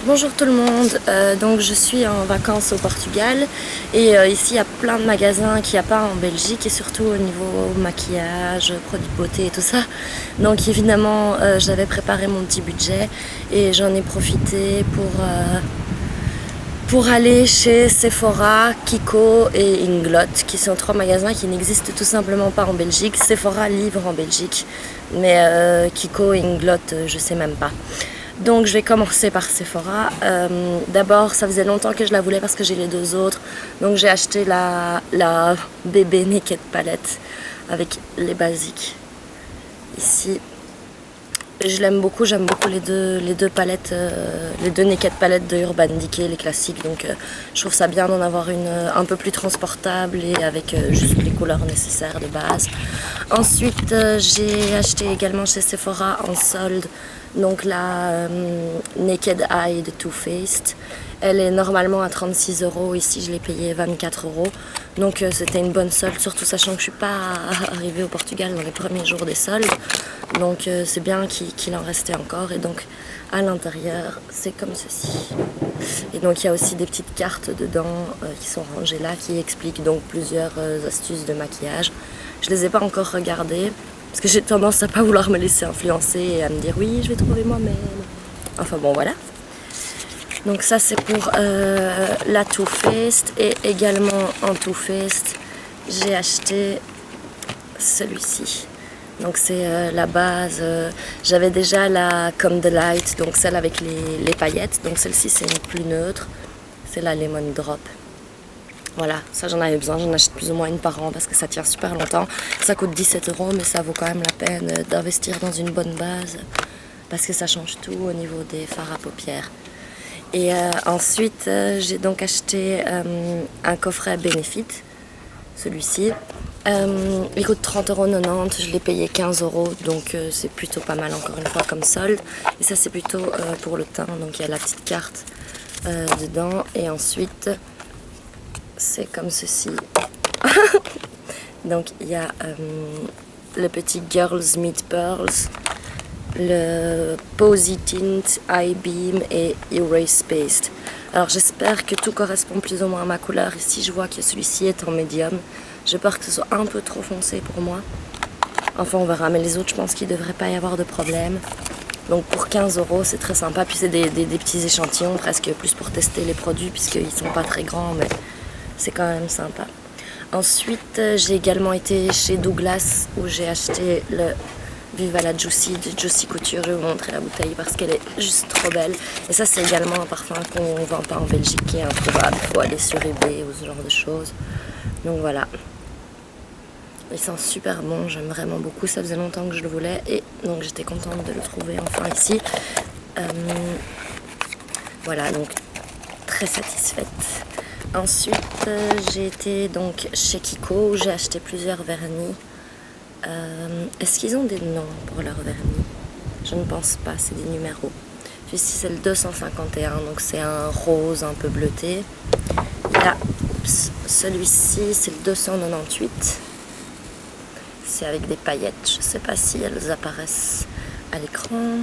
Bonjour tout le monde, donc je suis en vacances au Portugal et ici il y a plein de magasins qu'il n'y a pas en Belgique et surtout au niveau maquillage, produits de beauté et tout ça. Donc évidemment j'avais préparé mon petit budget et j'en ai profité pour aller chez Sephora, Kiko et Inglot, qui sont trois magasins qui n'existent tout simplement pas en Belgique. Sephora livre en Belgique, mais Kiko et Inglot je sais même pas. Donc je vais commencer par Sephora. D'abord, ça faisait longtemps que je la voulais parce que j'ai les deux autres. Donc j'ai acheté la bébé Naked Palette avec les basiques ici. Je l'aime beaucoup, j'aime beaucoup les deux palettes, les deux Naked palettes de Urban Decay, les classiques. Donc je trouve ça bien d'en avoir une un peu plus transportable et avec juste les couleurs nécessaires de base. Ensuite, j'ai acheté également chez Sephora en solde donc la Naked Eye de Too Faced. Elle est normalement à 36 €, ici je l'ai payée 24 €. Donc c'était une bonne solde, surtout sachant que je ne suis pas arrivée au Portugal dans les premiers jours des soldes. Donc c'est bien qu'il en restait encore. Et donc à l'intérieur, c'est comme ceci. Et donc il y a aussi des petites cartes dedans qui sont rangées là, qui expliquent donc plusieurs astuces de maquillage. Je ne les ai pas encore regardées, parce que j'ai tendance à pas vouloir me laisser influencer et à me dire oui, je vais trouver moi-même. Enfin bon, voilà. Donc ça c'est pour la Too Faced. Et également en Too Faced, j'ai acheté celui-ci. Donc c'est la base. J'avais déjà la Come the Light, donc celle avec les paillettes. Donc celle-ci c'est une plus neutre. C'est la Lemon Drop. Voilà, ça j'en avais besoin, j'en achète plus ou moins une par an parce que ça tient super longtemps. Ça coûte 17 € mais ça vaut quand même la peine d'investir dans une bonne base parce que ça change tout au niveau des fards à paupières. Et ensuite j'ai donc acheté un coffret Benefit, celui-ci. Il coûte 30,90 €, je l'ai payé 15 €, donc c'est plutôt pas mal encore une fois comme solde. Et ça c'est plutôt pour le teint, donc il y a la petite carte dedans. Et ensuite c'est comme ceci. Donc il y a le petit Girls Meet Pearls, le Posy Tint, Eye Beam et Erase Paste. Alors j'espère que tout correspond plus ou moins à ma couleur. Ici je vois que celui-ci est en médium. J'ai peur que ce soit un peu trop foncé pour moi. Enfin on verra, mais les autres je pense qu'il ne devrait pas y avoir de problème. Donc pour 15 € c'est très sympa. Puis c'est des petits échantillons presque plus pour tester les produits puisqu'ils sont pas très grands, mais c'est quand même sympa. Ensuite, j'ai également été chez Douglas où j'ai acheté le Viva la Juicy de Juicy Couture. Je vais vous montrer la bouteille parce qu'elle est juste trop belle. Et ça, c'est également un parfum qu'on ne vend pas en Belgique qui est introuvable. Il faut aller sur eBay ou ce genre de choses. Donc voilà. Il sent super bon, j'aime vraiment beaucoup. Ça faisait longtemps que je le voulais et donc j'étais contente de le trouver enfin ici. Voilà, donc très satisfaite. Ensuite, j'ai été donc chez Kiko où j'ai acheté plusieurs vernis. Est-ce qu'ils ont des noms pour leurs vernis? Je ne pense pas, c'est des numéros. Ici, c'est le 251, donc c'est un rose un peu bleuté. Là, celui-ci, c'est le 298. C'est avec des paillettes, je ne sais pas si elles apparaissent à l'écran.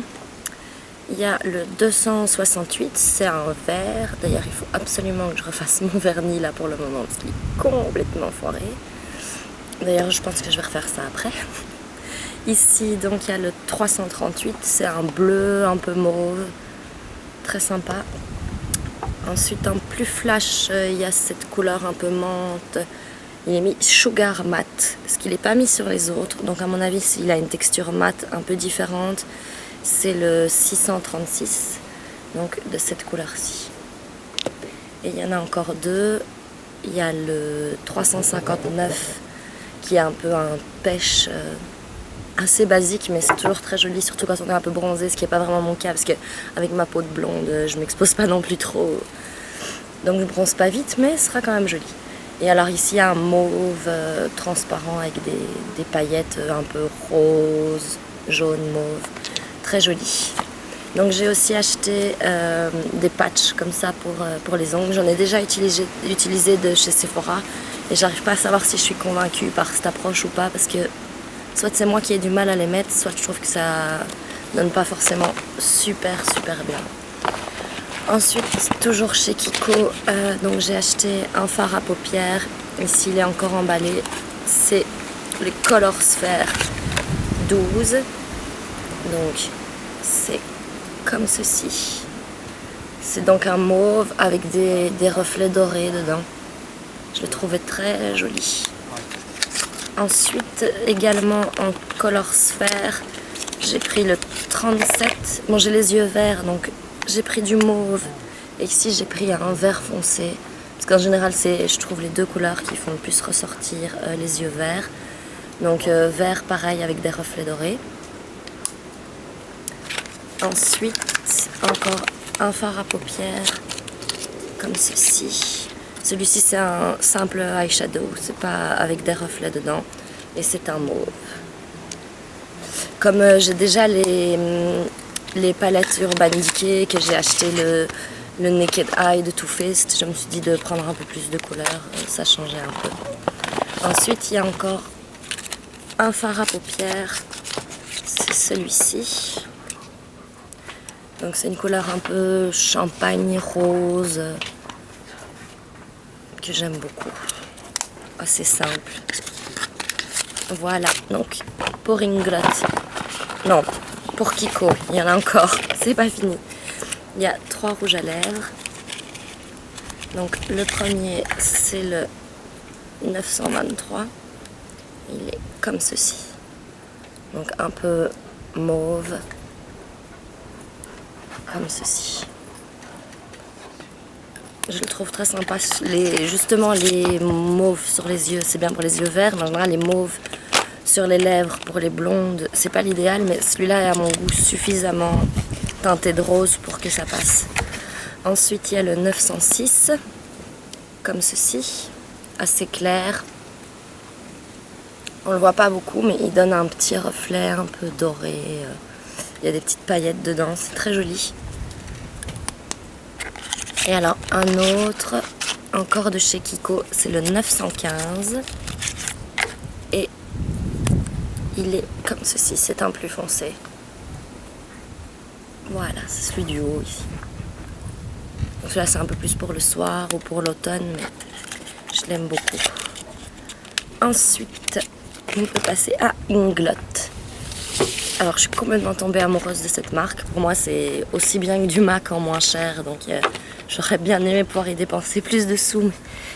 Il y a le 268, c'est un vert. D'ailleurs, il faut absolument que je refasse mon vernis là pour le moment parce qu'il est complètement foiré. D'ailleurs, je pense que je vais refaire ça après. Ici, donc, il y a le 338, c'est un bleu un peu mauve, très sympa. Ensuite, en plus flash, il y a cette couleur un peu menthe. Il est mis Sugar Matte, ce qu'il n'est pas mis sur les autres. Donc, à mon avis, il a une texture mate un peu différente. C'est le 636, donc de cette couleur-ci. Et il y en a encore deux. Il y a le 359 qui est un peu un pêche assez basique, mais c'est toujours très joli, surtout quand on est un peu bronzé, ce qui n'est pas vraiment mon cas, parce qu'avec ma peau de blonde, je m'expose pas non plus trop. Donc je bronze pas vite, mais ce sera quand même joli. Et alors ici, il y a un mauve transparent avec des paillettes un peu rose, jaune, mauve. Très joli. Donc j'ai aussi acheté des patchs comme ça pour les ongles. J'en ai déjà utilisé de chez Sephora et j'arrive pas à savoir si je suis convaincue par cette approche ou pas parce que soit c'est moi qui ai du mal à les mettre, soit je trouve que ça donne pas forcément super bien. Ensuite, toujours chez Kiko, donc j'ai acheté un fard à paupières. Ici, il est encore emballé. C'est les Color Sphere 12. Donc, c'est comme ceci. C'est donc un mauve avec des reflets dorés dedans. Je le trouvais très joli. Ensuite, également en Color Sphere, j'ai pris le 37. Bon, j'ai les yeux verts, donc j'ai pris du mauve. Et ici, j'ai pris un vert foncé. Parce qu'en général, c'est, je trouve, les deux couleurs qui font le plus ressortir les yeux verts. Donc, vert pareil avec des reflets dorés. Ensuite, encore un fard à paupières, comme ceci. Celui-ci, c'est un simple eyeshadow, c'est pas avec des reflets dedans. Et c'est un mauve. Comme j'ai déjà les palettes Urban Decay, que j'ai acheté le Naked Eye de Too Faced, je me suis dit de prendre un peu plus de couleurs, ça changeait un peu. Ensuite, il y a encore un fard à paupières, c'est celui-ci. Donc c'est une couleur un peu champagne rose, que j'aime beaucoup, assez simple. Voilà, donc pour Inglot, non, pour Kiko, il y en a encore, c'est pas fini. Il y a 3 rouges à lèvres. Donc le premier, c'est le 923. Il est comme ceci. Donc un peu mauve, comme ceci. Je le trouve très sympa. Justement, les mauves sur les yeux, c'est bien pour les yeux verts, mais en général, les mauves sur les lèvres pour les blondes, c'est pas l'idéal, mais celui-là est à mon goût suffisamment teinté de rose pour que ça passe. Ensuite, il y a le 906, comme ceci, assez clair. On le voit pas beaucoup, mais il donne un petit reflet un peu doré. Il y a des petites paillettes dedans, c'est très joli. Et alors, un autre, encore de chez Kiko, c'est le 915. Et il est comme ceci, c'est un plus foncé. Voilà, c'est celui du haut ici. Donc celui-là, c'est un peu plus pour le soir ou pour l'automne, mais je l'aime beaucoup. Ensuite, on peut passer à Inglot. Alors, je suis complètement tombée amoureuse de cette marque. Pour moi, c'est aussi bien que du MAC en moins cher, donc j'aurais bien aimé pouvoir y dépenser plus de sous, mais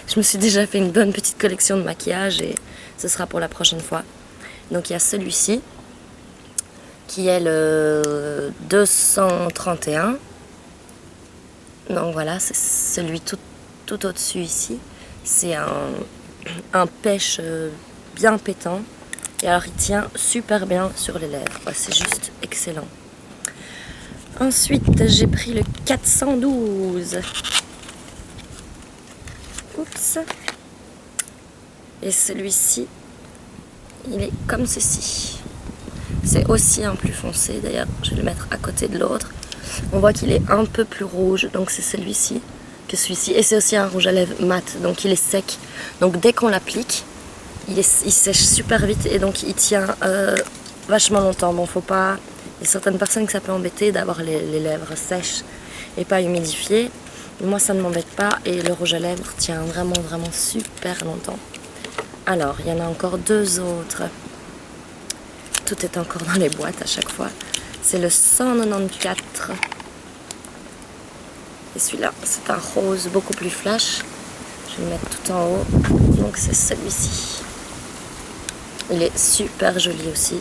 je me suis déjà fait une bonne petite collection de maquillage et ce sera pour la prochaine fois. Donc il y a celui-ci qui est le 231. Donc voilà, c'est celui tout au-dessus ici. C'est un pêche bien pétant. Et alors il tient super bien sur les lèvres. C'est juste excellent. Ensuite, j'ai pris le 412. Oups. Et celui-ci, il est comme ceci. C'est aussi un plus foncé. D'ailleurs, je vais le mettre à côté de l'autre. On voit qu'il est un peu plus rouge. Donc c'est celui-ci que celui-ci. Et c'est aussi un rouge à lèvres mat. Donc il est sec. Donc dès qu'on l'applique, il sèche super vite. Et donc il tient vachement longtemps. Bon, faut pas... Il y a certaines personnes que ça peut embêter d'avoir les lèvres sèches et pas humidifiées. Moi, ça ne m'embête pas et le rouge à lèvres tient vraiment super longtemps. Alors, il y en a encore 2 autres. Tout est encore dans les boîtes à chaque fois. C'est le 194. Et celui-là, c'est un rose beaucoup plus flash. Je vais le mettre tout en haut. Donc, c'est celui-ci. Il est super joli aussi.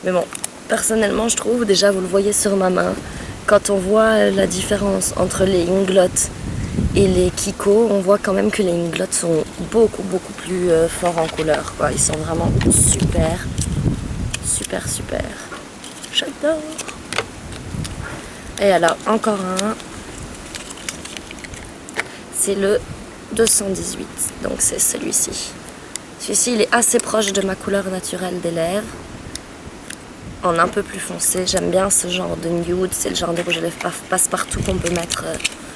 Mais bon... Personnellement, je trouve, déjà vous le voyez sur ma main, quand on voit la différence entre les Inglot et les Kiko, on voit quand même que les Inglot sont beaucoup plus forts en couleur, quoi. Ils sont vraiment super. J'adore. Et alors, encore un. C'est le 218, donc c'est celui-ci. Celui-ci, il est assez proche de ma couleur naturelle des lèvres. En un peu plus foncé, j'aime bien ce genre de nude, c'est le genre de rouge à lèvres passe-partout qu'on peut mettre,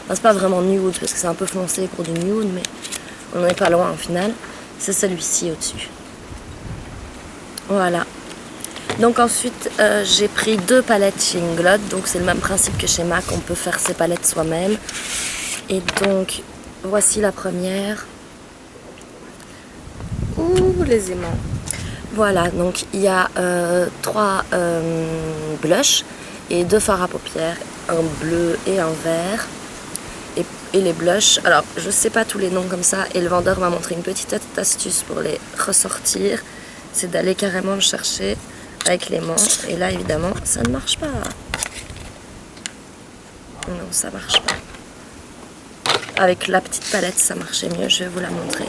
c'est pas vraiment nude parce que c'est un peu foncé pour du nude, mais on n'en est pas loin au final, c'est celui-ci au-dessus. Voilà, Donc ensuite j'ai pris 2 palettes chez Inglot, donc c'est le même principe que chez MAC, on peut faire ses palettes soi-même. Et donc voici la première. Ouh, les aimants. Voilà, donc il y a 3 blushs et 2 fards à paupières, un bleu et un vert. Et les blushs, alors je sais pas tous les noms comme ça, et le vendeur m'a montré une petite astuce pour les ressortir, c'est d'aller carrément le chercher avec les mains, et là évidemment ça ne marche pas. Non, ça marche pas. Avec la petite palette ça marchait mieux, je vais vous la montrer.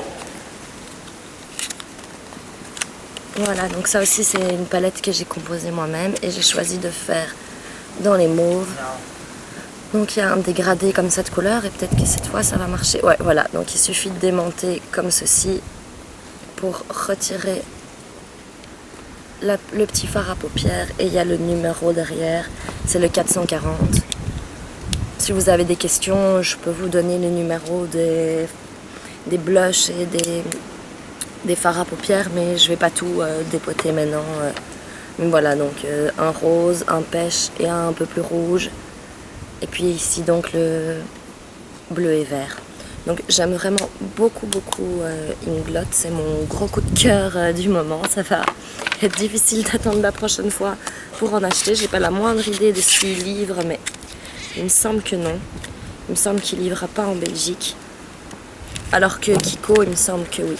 Voilà, donc ça aussi c'est une palette que j'ai composée moi-même, et j'ai choisi de faire dans les mauves. Donc il y a un dégradé comme cette couleur, et peut-être que cette fois ça va marcher. Ouais, voilà, donc il suffit de démonter comme ceci pour retirer le petit fard à paupières, et il y a le numéro derrière, c'est le 440. Si vous avez des questions, je peux vous donner le numéro des blushs et des fards à paupières, mais je vais pas tout dépoter maintenant. Mais voilà, donc un rose, un pêche et un peu plus rouge. Et puis ici donc le bleu et vert. Donc j'aime vraiment beaucoup Inglot, c'est mon gros coup de cœur du moment. Ça va être difficile d'attendre la prochaine fois pour en acheter. J'ai pas la moindre idée de s'il livre, mais il me semble que non. Il me semble qu'il livrera pas en Belgique. Alors que Kiko, il me semble que oui.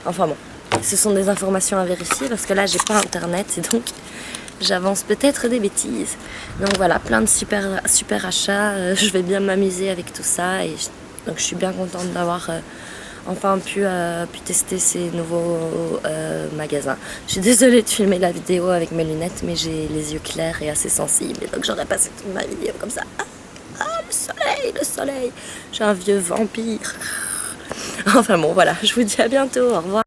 Enfin bon, ce sont des informations à vérifier parce que là j'ai pas internet, et donc j'avance peut-être des bêtises. Donc voilà, plein de super achats. Je vais bien m'amuser avec tout ça, et donc je suis bien contente d'avoir enfin pu tester ces nouveaux magasins. Je suis désolée de filmer la vidéo avec mes lunettes, mais j'ai les yeux clairs et assez sensibles, et donc j'aurais passé toute ma vidéo comme ça. Ah, le soleil. Je suis un vieux vampire. Enfin bon, voilà, je vous dis à bientôt, au revoir.